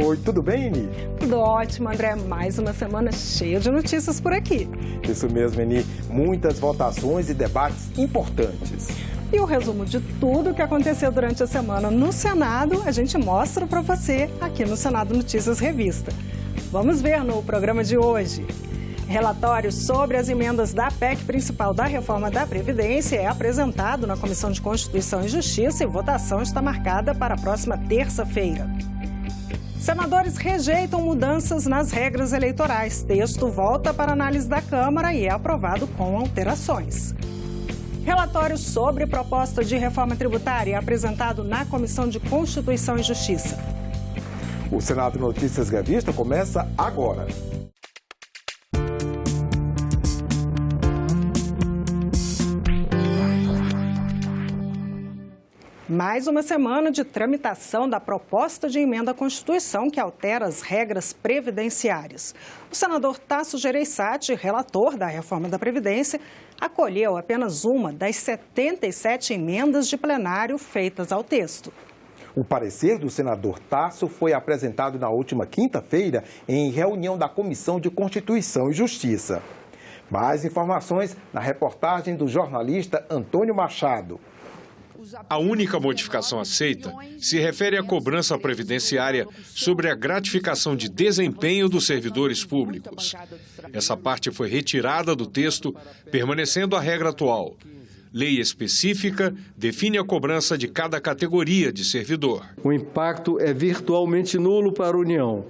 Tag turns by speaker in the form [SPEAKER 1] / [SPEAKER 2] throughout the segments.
[SPEAKER 1] Oi, tudo bem, Eni?
[SPEAKER 2] Tudo ótimo, André. Mais uma semana cheia de notícias por aqui.
[SPEAKER 1] Isso mesmo, Eni. Muitas votações e debates importantes.
[SPEAKER 2] E o resumo de tudo o que aconteceu durante a semana no Senado, a gente mostra para você aqui no Senado Notícias Revista. Vamos ver no programa de hoje. Relatório sobre as emendas da PEC principal da reforma da Previdência é apresentado na Comissão de Constituição e Justiça e votação está marcada para a próxima terça-feira. Senadores rejeitam mudanças nas regras eleitorais. Texto volta para análise da Câmara e é aprovado com alterações. Relatório sobre proposta de reforma tributária é apresentado na Comissão de Constituição e Justiça.
[SPEAKER 1] O Senado Notícias Revista começa agora.
[SPEAKER 2] Mais uma semana de tramitação da proposta de emenda à Constituição que altera as regras previdenciárias. O senador Tasso Gereissati, relator da reforma da Previdência, acolheu apenas uma das 77 emendas de plenário feitas ao texto.
[SPEAKER 1] O parecer do senador Tasso foi apresentado na última quinta-feira em reunião da Comissão de Constituição e Justiça. Mais informações na reportagem do jornalista Antônio Machado.
[SPEAKER 3] A única modificação aceita se refere à cobrança previdenciária sobre a gratificação de desempenho dos servidores públicos. Essa parte foi retirada do texto, permanecendo a regra atual. Lei específica define a cobrança de cada categoria de servidor.
[SPEAKER 4] O impacto é virtualmente nulo para a União,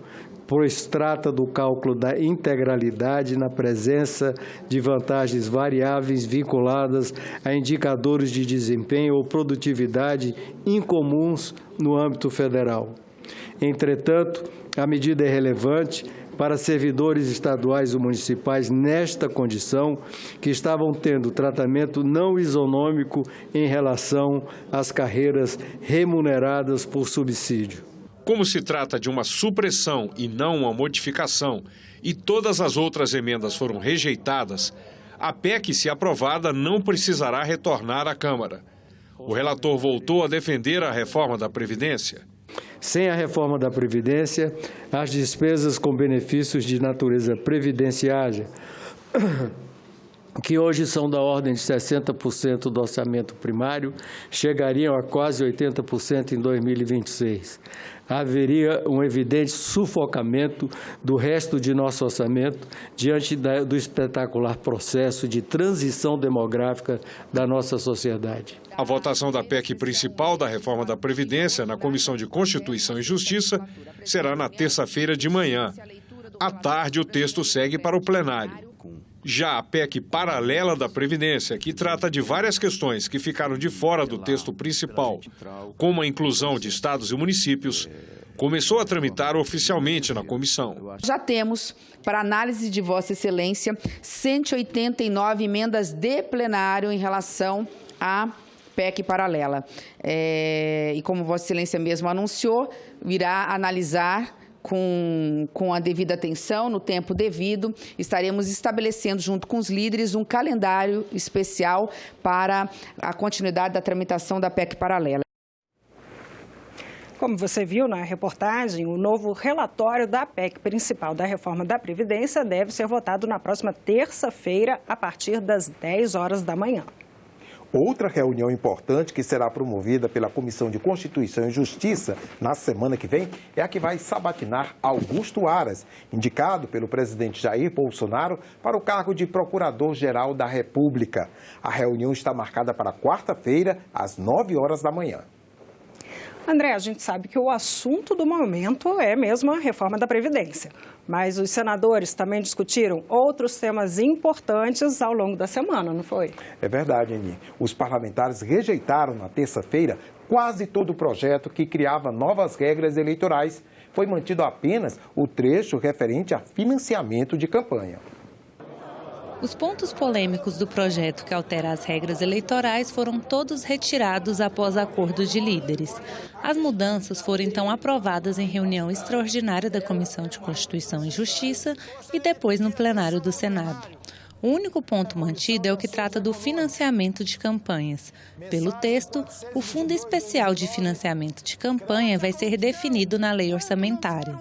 [SPEAKER 4] pois trata do cálculo da integralidade na presença de vantagens variáveis vinculadas a indicadores de desempenho ou produtividade incomuns no âmbito federal. Entretanto, a medida é relevante para servidores estaduais ou municipais nesta condição, que estavam tendo tratamento não isonômico em relação às carreiras remuneradas por subsídio.
[SPEAKER 3] Como se trata de uma supressão e não uma modificação, e todas as outras emendas foram rejeitadas, a PEC, se aprovada, não precisará retornar à Câmara. O relator voltou a defender a reforma da Previdência.
[SPEAKER 4] Sem a reforma da Previdência, as despesas com benefícios de natureza previdenciária, que hoje são da ordem de 60% do orçamento primário, chegariam a quase 80% em 2026. Haveria um evidente sufocamento do resto de nosso orçamento diante do espetacular processo de transição demográfica da nossa sociedade.
[SPEAKER 3] A votação da PEC principal da reforma da Previdência na Comissão de Constituição e Justiça será na terça-feira de manhã. À tarde, o texto segue para o plenário. Já a PEC paralela da Previdência, que trata de várias questões que ficaram de fora do texto principal, como a inclusão de estados e municípios, começou a tramitar oficialmente na comissão.
[SPEAKER 5] Já temos, para análise de Vossa Excelência, 189 emendas de plenário em relação à PEC paralela. E como Vossa Excelência mesmo anunciou, irá analisar com a devida atenção, no tempo devido, estaremos estabelecendo junto com os líderes um calendário especial para a continuidade da tramitação da PEC paralela.
[SPEAKER 2] Como você viu na reportagem, o novo relatório da PEC principal da reforma da Previdência deve ser votado na próxima terça-feira, a partir das 10 horas da manhã.
[SPEAKER 1] Outra reunião importante que será promovida pela Comissão de Constituição e Justiça na semana que vem é a que vai sabatinar Augusto Aras, indicado pelo presidente Jair Bolsonaro para o cargo de Procurador-Geral da República. A reunião está marcada para quarta-feira, às 9 horas da manhã.
[SPEAKER 2] André, a gente sabe que o assunto do momento é mesmo a reforma da Previdência. Mas os senadores também discutiram outros temas importantes ao longo da semana, não foi?
[SPEAKER 1] É verdade, Eni. Os parlamentares rejeitaram na terça-feira quase todo o projeto que criava novas regras eleitorais. Foi mantido apenas o trecho referente a financiamento de campanha.
[SPEAKER 6] Os pontos polêmicos do projeto que altera as regras eleitorais foram todos retirados após acordo de líderes. As mudanças foram então aprovadas em reunião extraordinária da Comissão de Constituição e Justiça e depois no plenário do Senado. O único ponto mantido é o que trata do financiamento de campanhas. Pelo texto, o Fundo Especial de Financiamento de Campanha vai ser definido na lei orçamentária.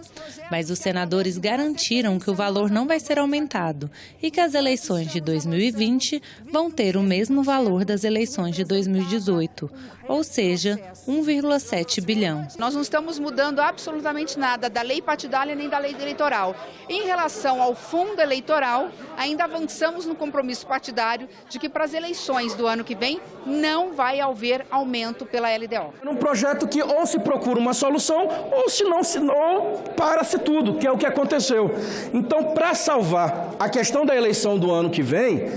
[SPEAKER 6] Mas os senadores garantiram que o valor não vai ser aumentado e que as eleições de 2020 vão ter o mesmo valor das eleições de 2018, ou seja, 1,7 bilhão.
[SPEAKER 5] Nós não estamos mudando absolutamente nada da lei partidária nem da lei eleitoral. Em relação ao fundo eleitoral, ainda avançamos no compromisso partidário de que para as eleições do ano que vem não vai haver aumento pela LDO.
[SPEAKER 7] É um projeto que ou se procura uma solução ou se não, ou para-se tudo, que é o que aconteceu. Então, para salvar a questão da eleição do ano que vem,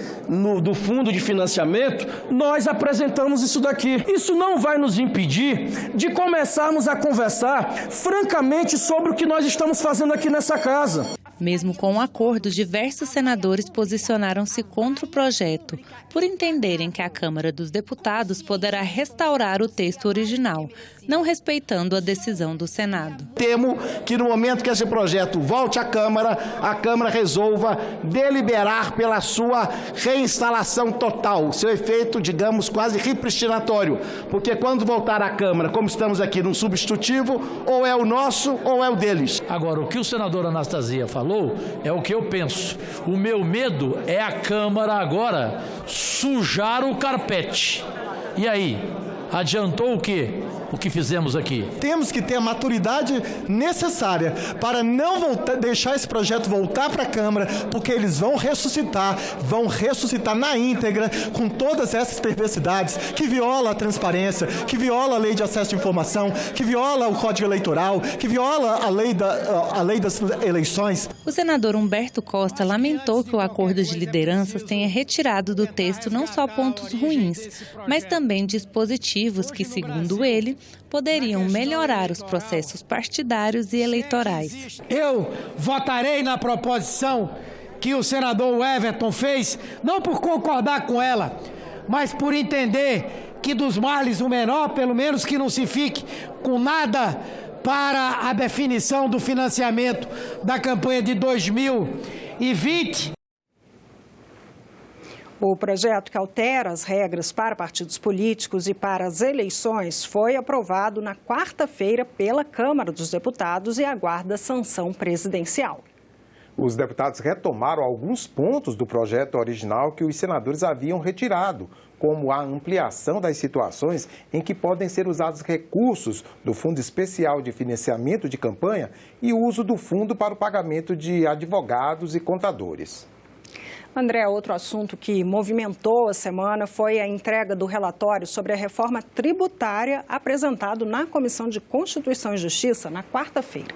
[SPEAKER 7] do fundo de financiamento, nós apresentamos isso daqui. Isso não vai nos impedir de começarmos a conversar francamente sobre o que nós estamos fazendo aqui nessa casa.
[SPEAKER 6] Mesmo com o acordo, diversos senadores posicionaram-se contra o projeto, por entenderem que a Câmara dos Deputados poderá restaurar o texto original, não respeitando a decisão do Senado.
[SPEAKER 8] Temo que no momento que esse projeto volte à Câmara, a Câmara resolva deliberar pela sua reinstalação total, seu efeito, digamos, quase repristinatório, porque quando voltar à Câmara, como estamos aqui num substitutivo, ou é o nosso ou é o deles.
[SPEAKER 9] Agora, o que o senador Anastasia falou é o que eu penso. O meu medo é a Câmara agora sujar o carpete. E aí? Adiantou o quê? O que fizemos aqui?
[SPEAKER 8] Temos que ter a maturidade necessária para não deixar esse projeto voltar para a Câmara, porque eles vão ressuscitar na íntegra, com todas essas perversidades, que viola a transparência, que viola a lei de acesso à informação, que viola o Código Eleitoral, que viola a lei das eleições.
[SPEAKER 6] O senador Humberto Costa lamentou que o acordo de lideranças tenha retirado do texto não só pontos ruins, mas também dispositivos que, segundo ele, poderiam melhorar os processos partidários e eleitorais.
[SPEAKER 10] Eu votarei na proposição que o senador Everton fez, não por concordar com ela, mas por entender que dos males o menor, pelo menos que não se fique com nada para a definição do financiamento da campanha de 2020.
[SPEAKER 2] O projeto que altera as regras para partidos políticos e para as eleições foi aprovado na quarta-feira pela Câmara dos Deputados e aguarda sanção presidencial.
[SPEAKER 1] Os deputados retomaram alguns pontos do projeto original que os senadores haviam retirado, como a ampliação das situações em que podem ser usados recursos do Fundo Especial de Financiamento de Campanha e o uso do fundo para o pagamento de advogados e contadores.
[SPEAKER 2] André, outro assunto que movimentou a semana foi a entrega do relatório sobre a reforma tributária apresentado na Comissão de Constituição e Justiça na quarta-feira.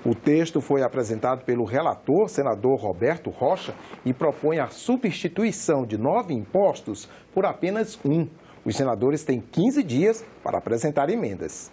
[SPEAKER 1] O texto foi apresentado pelo relator, senador Roberto Rocha, e propõe a substituição de 9 impostos por apenas um. Os senadores têm 15 dias para apresentar emendas.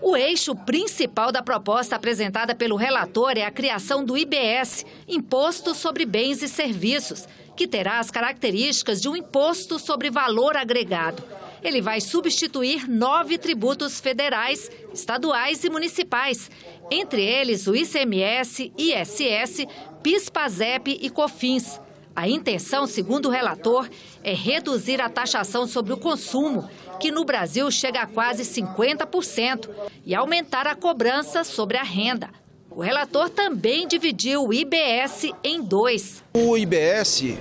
[SPEAKER 11] O eixo principal da proposta apresentada pelo relator é a criação do IBS, Imposto sobre Bens e Serviços, que terá as características de um imposto sobre valor agregado. Ele vai substituir 9 tributos federais, estaduais e municipais, entre eles o ICMS, ISS, PIS, PASEP e COFINS. A intenção, segundo o relator, é reduzir a taxação sobre o consumo, que no Brasil chega a quase 50%, e aumentar a cobrança sobre a renda. O relator também dividiu o IBS em 2.
[SPEAKER 12] O IBS,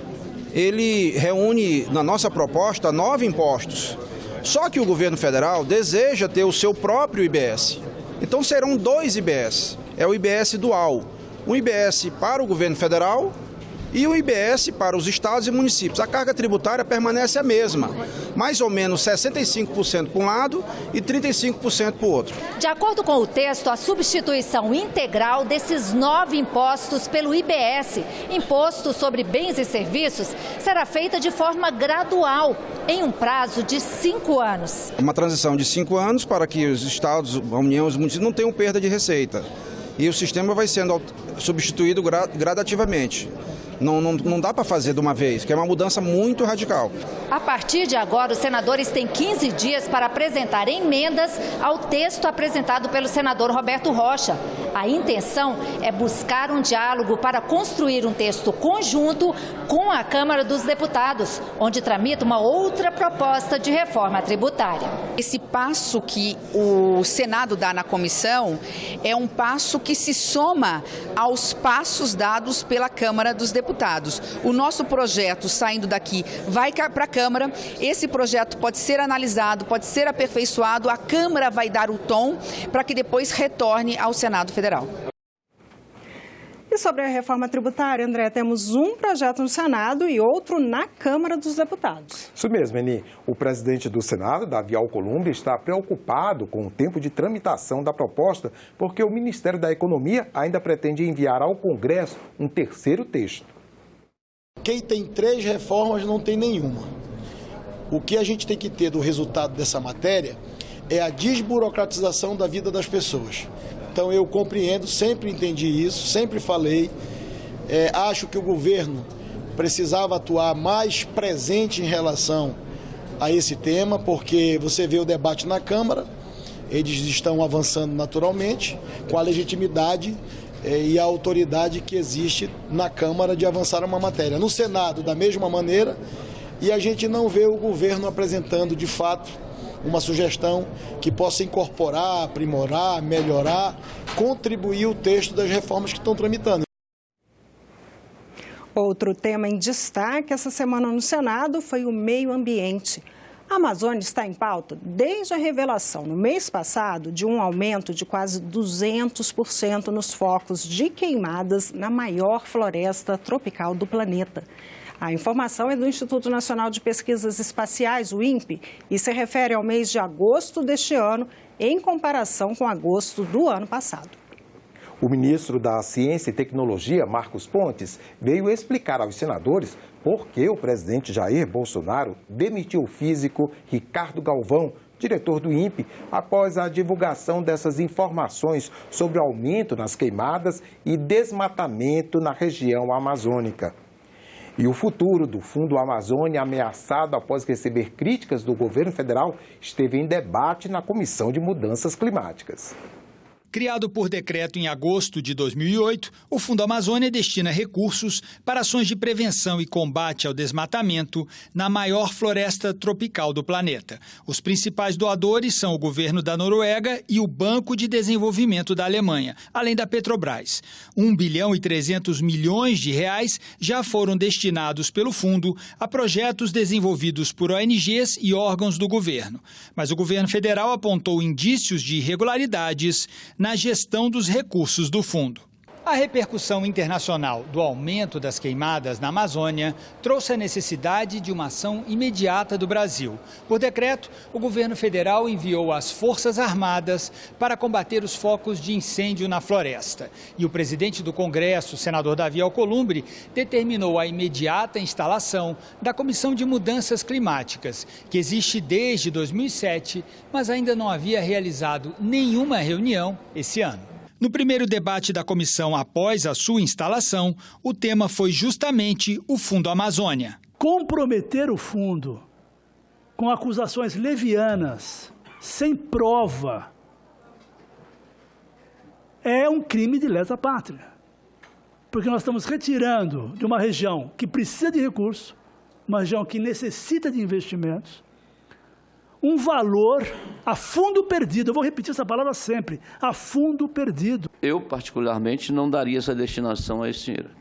[SPEAKER 12] ele reúne, na nossa proposta, 9 impostos. Só que o governo federal deseja ter o seu próprio IBS. Então serão 2 IBS. É o IBS dual. Um IBS para o governo federal e o IBS para os estados e municípios. A carga tributária permanece a mesma, mais ou menos 65% para um lado e 35% para o outro.
[SPEAKER 11] De acordo com o texto, a substituição integral desses 9 impostos pelo IBS, Imposto sobre Bens e Serviços, será feita de forma gradual, em um prazo de 5 anos.
[SPEAKER 12] Uma transição de 5 anos para que os estados, a União e os municípios não tenham perda de receita. E o sistema vai sendo substituído gradativamente. Não dá para fazer de uma vez, que é uma mudança muito radical.
[SPEAKER 11] A partir de agora, os senadores têm 15 dias para apresentar emendas ao texto apresentado pelo senador Roberto Rocha. A intenção é buscar um diálogo para construir um texto conjunto com a Câmara dos Deputados, onde tramita uma outra proposta de reforma tributária.
[SPEAKER 5] Esse passo que o Senado dá na comissão é um passo que se soma aos passos dados pela Câmara dos Deputados. O nosso projeto, saindo daqui, vai para a Câmara. Esse projeto pode ser analisado, pode ser aperfeiçoado, a Câmara vai dar o tom para que depois retorne ao Senado Federal.
[SPEAKER 2] E sobre a reforma tributária, André, temos um projeto no Senado e outro na Câmara dos Deputados.
[SPEAKER 1] Isso mesmo, Eni. O presidente do Senado, Davi Alcolumbre, está preocupado com o tempo de tramitação da proposta, porque o Ministério da Economia ainda pretende enviar ao Congresso um terceiro texto.
[SPEAKER 13] Quem tem 3 reformas não tem nenhuma. O que a gente tem que ter do resultado dessa matéria é a desburocratização da vida das pessoas. Então eu compreendo, sempre entendi isso, sempre falei. Acho que o governo precisava atuar mais presente em relação a esse tema, porque você vê o debate na Câmara, eles estão avançando naturalmente, com a legitimidade e a autoridade que existe na Câmara de avançar uma matéria. No Senado, da mesma maneira, e a gente não vê o governo apresentando de fato uma sugestão que possa incorporar, aprimorar, melhorar, contribuir o texto das reformas que estão tramitando.
[SPEAKER 2] Outro tema em destaque essa semana no Senado foi o meio ambiente. A Amazônia está em pauta desde a revelação no mês passado de um aumento de quase 200% nos focos de queimadas na maior floresta tropical do planeta. A informação é do Instituto Nacional de Pesquisas Espaciais, o INPE, e se refere ao mês de agosto deste ano, em comparação com agosto do ano passado.
[SPEAKER 1] O ministro da Ciência e Tecnologia, Marcos Pontes, veio explicar aos senadores por que o presidente Jair Bolsonaro demitiu o físico Ricardo Galvão, diretor do INPE, após a divulgação dessas informações sobre o aumento nas queimadas e desmatamento na região amazônica. E o futuro do Fundo Amazônia, ameaçado após receber críticas do governo federal, esteve em debate na Comissão de Mudanças Climáticas.
[SPEAKER 14] Criado por decreto em agosto de 2008, o Fundo Amazônia destina recursos para ações de prevenção e combate ao desmatamento na maior floresta tropical do planeta. Os principais doadores são o governo da Noruega e o Banco de Desenvolvimento da Alemanha, além da Petrobras. 1 bilhão e 300 milhões de reais já foram destinados pelo fundo a projetos desenvolvidos por ONGs e órgãos do governo. Mas o governo federal apontou indícios de irregularidades na gestão dos recursos do fundo. A repercussão internacional do aumento das queimadas na Amazônia trouxe a necessidade de uma ação imediata do Brasil. Por decreto, o governo federal enviou as Forças Armadas para combater os focos de incêndio na floresta. E o presidente do Congresso, senador Davi Alcolumbre, determinou a imediata instalação da Comissão de Mudanças Climáticas, que existe desde 2007, mas ainda não havia realizado nenhuma reunião esse ano. No primeiro debate da comissão após a sua instalação, o tema foi justamente o Fundo Amazônia.
[SPEAKER 15] Comprometer o fundo com acusações levianas, sem prova, é um crime de lesa pátria. Porque nós estamos retirando de uma região que precisa de recursos, uma região que necessita de investimentos, um valor a fundo perdido. Eu vou repetir essa palavra sempre, a fundo perdido.
[SPEAKER 16] Eu, particularmente, não daria essa destinação a esse dinheiro,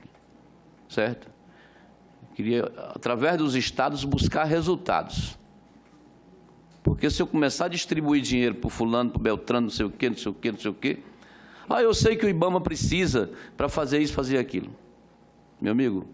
[SPEAKER 16] certo? Queria, através dos estados, buscar resultados. Porque se eu começar a distribuir dinheiro para o fulano, para o Beltrano, não sei o quê, não sei o quê, não sei o quê, eu sei que o IBAMA precisa para fazer isso, fazer aquilo. Meu amigo,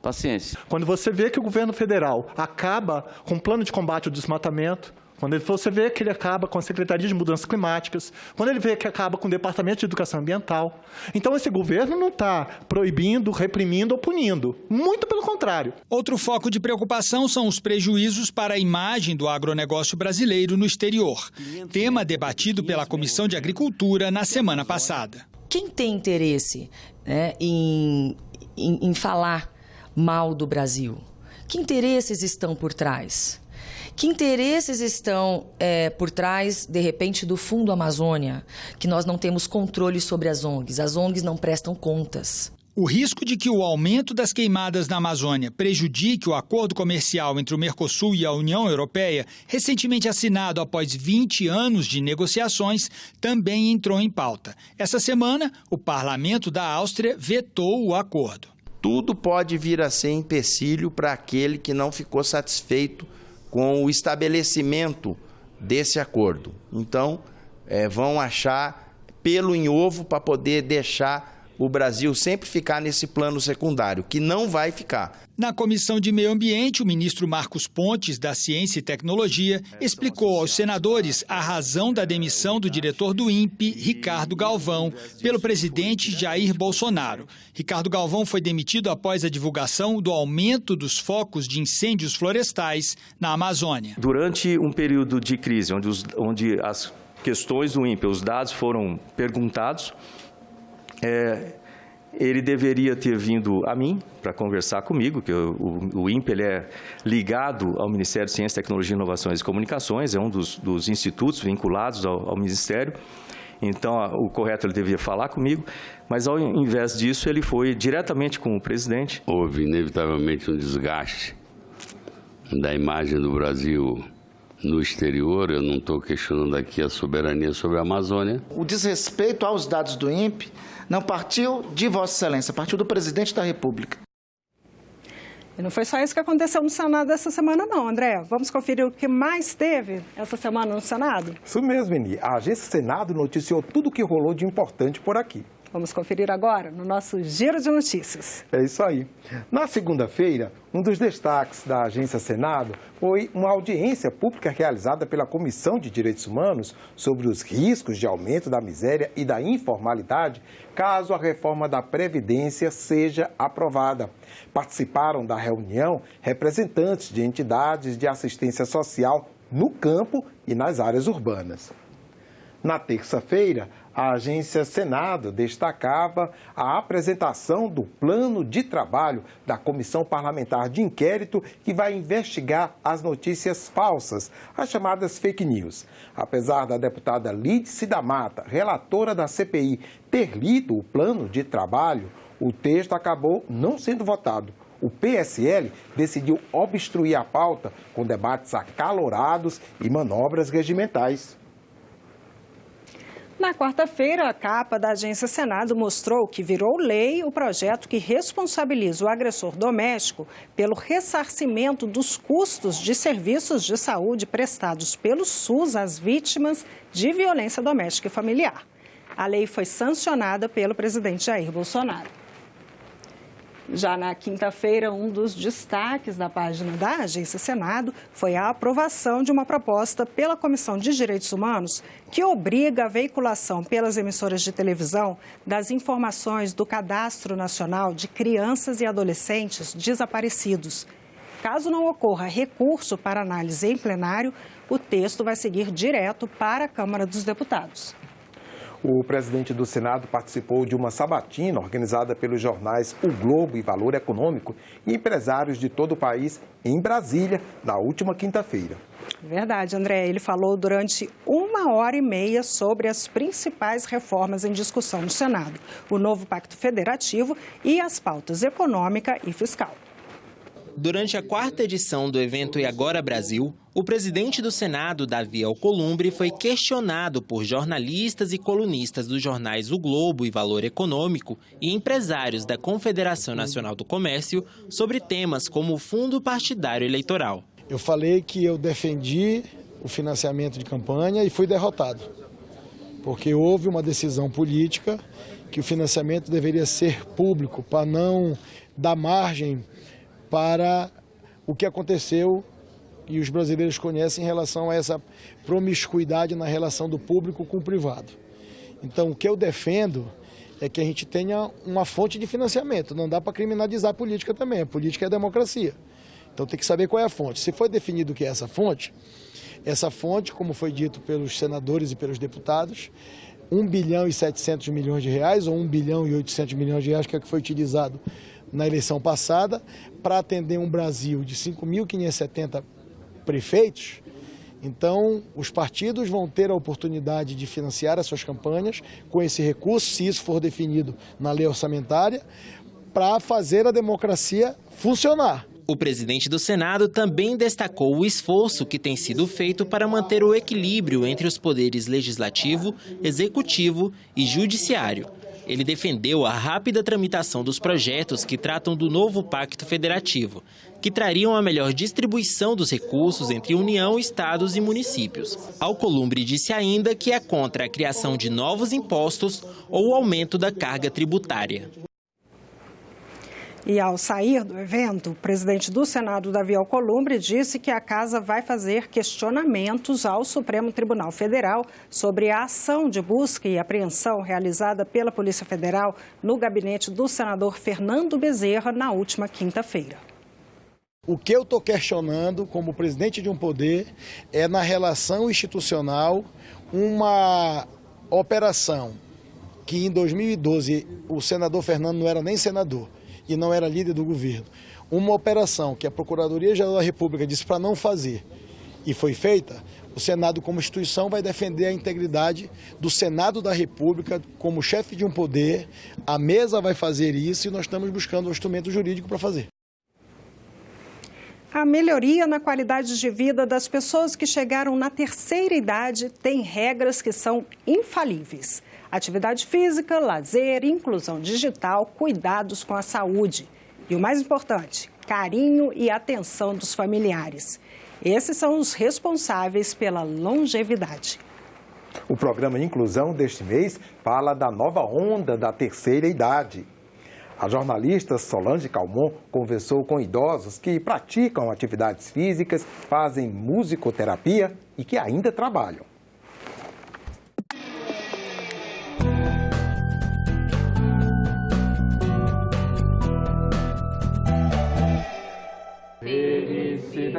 [SPEAKER 16] paciência.
[SPEAKER 8] Quando você vê que o governo federal acaba com o plano de combate ao desmatamento, quando você vê que ele acaba com a Secretaria de Mudanças Climáticas, quando ele vê que acaba com o Departamento de Educação Ambiental, então esse governo não está proibindo, reprimindo ou punindo. Muito pelo contrário.
[SPEAKER 14] Outro foco de preocupação são os prejuízos para a imagem do agronegócio brasileiro no exterior, tema debatido pela Comissão de Agricultura na semana passada.
[SPEAKER 17] Quem tem interesse, em falar mal do Brasil? Que interesses estão por trás? Que interesses estão por trás, de repente, do Fundo Amazônia, que nós não temos controle sobre as ONGs não prestam contas.
[SPEAKER 14] O risco de que o aumento das queimadas na Amazônia prejudique o acordo comercial entre o Mercosul e a União Europeia, recentemente assinado após 20 anos de negociações, também entrou em pauta. Essa semana, o parlamento da Áustria vetou o acordo.
[SPEAKER 18] Tudo pode vir a ser empecilho para aquele que não ficou satisfeito com o estabelecimento desse acordo. Então, vão achar pelo em ovo para poder deixar o Brasil sempre ficar nesse plano secundário, que não vai ficar.
[SPEAKER 14] Na Comissão de Meio Ambiente, o ministro Marcos Pontes, da Ciência e Tecnologia, explicou aos senadores a razão da demissão do diretor do INPE, Ricardo Galvão, pelo presidente Jair Bolsonaro. Ricardo Galvão foi demitido após a divulgação do aumento dos focos de incêndios florestais na Amazônia.
[SPEAKER 19] Durante um período de crise, onde as questões do INPE, os dados foram perguntados, ele deveria ter vindo a mim para conversar comigo, que o INPE ele é ligado ao Ministério de Ciência, Tecnologia, Inovações e Comunicações, é um dos institutos vinculados ao Ministério. Então, o correto ele deveria falar comigo, mas ao invés disso, ele foi diretamente com o presidente.
[SPEAKER 20] Houve inevitavelmente um desgaste da imagem do Brasil no exterior. Eu não estou questionando aqui a soberania sobre a Amazônia.
[SPEAKER 21] O desrespeito aos dados do INPE não partiu de Vossa Excelência, partiu do presidente da República.
[SPEAKER 2] E não foi só isso que aconteceu no Senado essa semana, não, André. Vamos conferir o que mais teve essa semana no Senado?
[SPEAKER 1] Isso mesmo, Eni. A Agência Senado noticiou tudo o que rolou de importante por aqui.
[SPEAKER 2] Vamos conferir agora no nosso Giro de Notícias.
[SPEAKER 1] É isso aí. Na segunda-feira, um dos destaques da Agência Senado foi uma audiência pública realizada pela Comissão de Direitos Humanos sobre os riscos de aumento da miséria e da informalidade caso a reforma da Previdência seja aprovada. Participaram da reunião representantes de entidades de assistência social no campo e nas áreas urbanas. Na terça-feira, a Agência Senado destacava a apresentação do plano de trabalho da Comissão Parlamentar de Inquérito que vai investigar as notícias falsas, as chamadas fake news. Apesar da deputada Lídice da Mata, relatora da CPI, ter lido o plano de trabalho, o texto acabou não sendo votado. O PSL decidiu obstruir a pauta com debates acalorados e manobras regimentais.
[SPEAKER 2] Na quarta-feira, a capa da Agência Senado mostrou que virou lei o projeto que responsabiliza o agressor doméstico pelo ressarcimento dos custos de serviços de saúde prestados pelo SUS às vítimas de violência doméstica e familiar. A lei foi sancionada pelo presidente Jair Bolsonaro. Já na quinta-feira, um dos destaques da página da Agência Senado foi a aprovação de uma proposta pela Comissão de Direitos Humanos que obriga a veiculação pelas emissoras de televisão das informações do Cadastro Nacional de Crianças e Adolescentes Desaparecidos. Caso não ocorra recurso para análise em plenário, o texto vai seguir direto para a Câmara dos Deputados.
[SPEAKER 1] O presidente do Senado participou de uma sabatina organizada pelos jornais O Globo e Valor Econômico e empresários de todo o país em Brasília, na última quinta-feira.
[SPEAKER 2] Verdade, André. Ele falou durante 1h30 sobre as principais reformas em discussão no Senado, o novo Pacto Federativo e as pautas econômica e fiscal.
[SPEAKER 22] Durante a quarta edição do evento E Agora Brasil, o presidente do Senado, Davi Alcolumbre, foi questionado por jornalistas e colunistas dos jornais O Globo e Valor Econômico e empresários da Confederação Nacional do Comércio sobre temas como o fundo partidário eleitoral.
[SPEAKER 13] Eu falei que eu defendi o financiamento de campanha e fui derrotado, porque houve uma decisão política que o financiamento deveria ser público para não dar margem para o que aconteceu e os brasileiros conhecem em relação a essa promiscuidade na relação do público com o privado. Então, o que eu defendo é que a gente tenha uma fonte de financiamento. Não dá para criminalizar a política também. A política é a democracia. Então, tem que saber qual é a fonte. Se foi definido o que é essa fonte, como foi dito pelos senadores e pelos deputados, 1 bilhão e 700 milhões de reais ou 1 bilhão e 800 milhões de reais, que é o que foi utilizado na eleição passada, para atender um Brasil de 5.570 prefeitos, então os partidos vão ter a oportunidade de financiar as suas campanhas com esse recurso, se isso for definido na lei orçamentária, para fazer a democracia funcionar.
[SPEAKER 22] O presidente do Senado também destacou o esforço que tem sido feito para manter o equilíbrio entre os poderes legislativo, executivo e judiciário. Ele defendeu a rápida tramitação dos projetos que tratam do novo Pacto Federativo, que trariam a melhor distribuição dos recursos entre União, estados e municípios. Alcolumbre disse ainda que é contra a criação de novos impostos ou o aumento da carga tributária.
[SPEAKER 2] E ao sair do evento, o presidente do Senado, Davi Alcolumbre, disse que a casa vai fazer questionamentos ao Supremo Tribunal Federal sobre a ação de busca e apreensão realizada pela Polícia Federal no gabinete do senador Fernando Bezerra na última quinta-feira.
[SPEAKER 13] O que eu estou questionando como presidente de um poder é na relação institucional uma operação que em 2012 o senador Fernando não era nem senador e não era líder do governo. Uma operação que a Procuradoria-Geral da República disse para não fazer e foi feita, o Senado como instituição vai defender a integridade do Senado da República como chefe de um poder, a mesa vai fazer isso e nós estamos buscando um instrumento jurídico para fazer.
[SPEAKER 2] A melhoria na qualidade de vida das pessoas que chegaram na terceira idade tem regras que são infalíveis. Atividade física, lazer, inclusão digital, cuidados com a saúde. E o mais importante, carinho e atenção dos familiares. Esses são os responsáveis pela longevidade.
[SPEAKER 1] O programa Inclusão deste mês fala da nova onda da terceira idade. A jornalista Solange Calmon conversou com idosos que praticam atividades físicas, fazem musicoterapia e que ainda trabalham.
[SPEAKER 3] Felicidade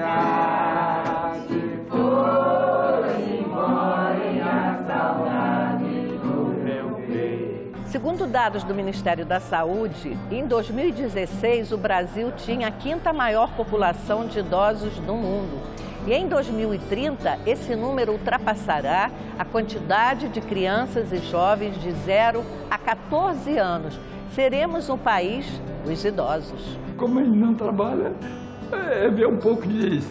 [SPEAKER 3] foi embora e a saudade do meu peito.
[SPEAKER 4] Segundo dados do Ministério da Saúde, em 2016 o Brasil tinha a quinta maior população de idosos do mundo. E em 2030 esse número ultrapassará a quantidade de crianças e jovens de 0 a 14 anos. Seremos um país dos idosos.
[SPEAKER 23] Como ele não trabalha, ver um pouco de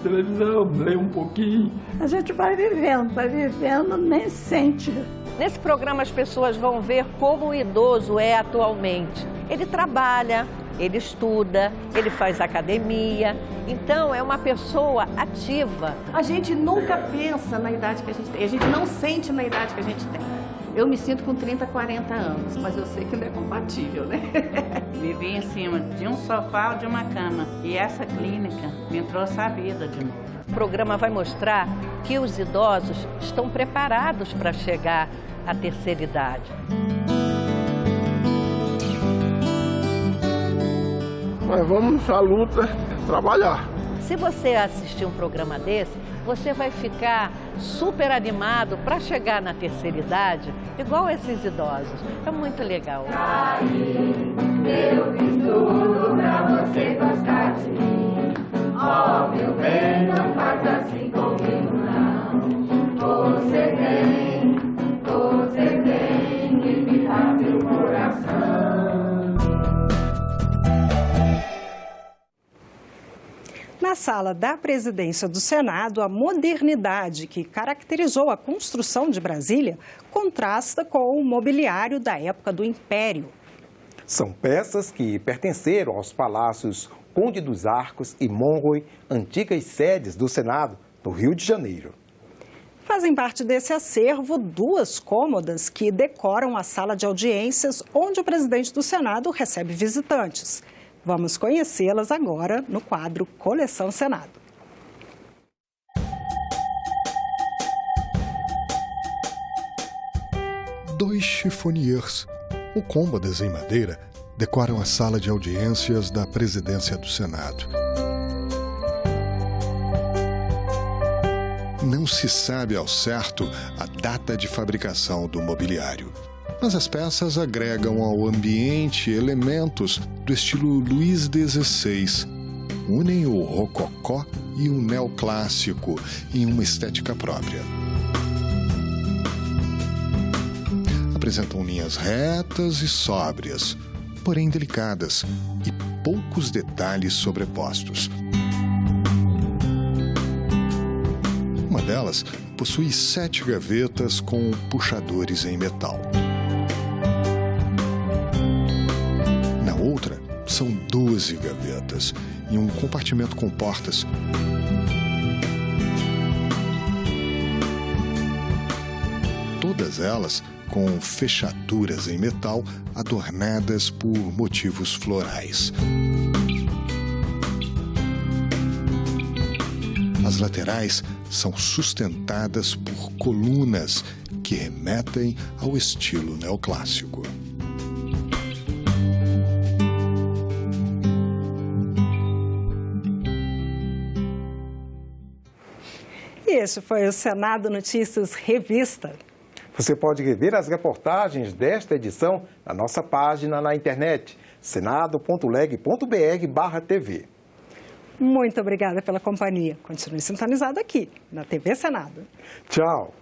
[SPEAKER 23] televisão, ler um pouquinho.
[SPEAKER 24] A gente vai vivendo, nem sente.
[SPEAKER 4] Nesse programa as pessoas vão ver como o idoso é atualmente. Ele trabalha, ele estuda, ele faz academia, então é uma pessoa ativa.
[SPEAKER 25] A gente nunca pensa na idade que a gente tem, a gente não sente na idade que a gente tem. Eu me sinto com 30, 40 anos, mas eu sei que não é compatível, né?
[SPEAKER 26] Vivi em cima de um sofá ou de uma cama e essa clínica me trouxe a vida de novo.
[SPEAKER 4] O programa vai mostrar que os idosos estão preparados para chegar à terceira idade.
[SPEAKER 23] Mas vamos à luta, trabalhar.
[SPEAKER 4] Se você assistir um programa desse, você vai ficar super animado para chegar na terceira idade, igual esses idosos. É muito legal.
[SPEAKER 3] Eu fiz tudo pra você gostar de mim. Oh, meu bem, não faz assim comigo, não. Você tem que evitar meu coração.
[SPEAKER 2] Na sala da presidência do Senado, a modernidade que caracterizou a construção de Brasília contrasta com o mobiliário da época do Império.
[SPEAKER 1] São peças que pertenceram aos palácios Conde dos Arcos e Monroe, antigas sedes do Senado, no Rio de Janeiro.
[SPEAKER 2] Fazem parte desse acervo 2 cômodas que decoram a sala de audiências onde o presidente do Senado recebe visitantes. Vamos conhecê-las agora no quadro Coleção Senado.
[SPEAKER 27] Dois chiffoniers, ou cômodas em madeira, decoram a sala de audiências da presidência do Senado. Não se sabe ao certo a data de fabricação do mobiliário, mas as peças agregam ao ambiente elementos do estilo Luís XVI, unem o rococó e o neoclássico em uma estética própria. Apresentam linhas retas e sóbrias, porém delicadas, e poucos detalhes sobrepostos. Uma delas possui 7 gavetas com puxadores em metal. Na outra, são 12 gavetas e um compartimento com portas. Todas elas com fechaduras em metal adornadas por motivos florais. As laterais são sustentadas por colunas que remetem ao estilo neoclássico.
[SPEAKER 2] E este foi o Senado Notícias Revista.
[SPEAKER 1] Você pode rever as reportagens desta edição na nossa página na internet, senado.leg.br/TV.
[SPEAKER 2] Muito obrigada pela companhia. Continue sintonizado aqui, na TV Senado.
[SPEAKER 1] Tchau.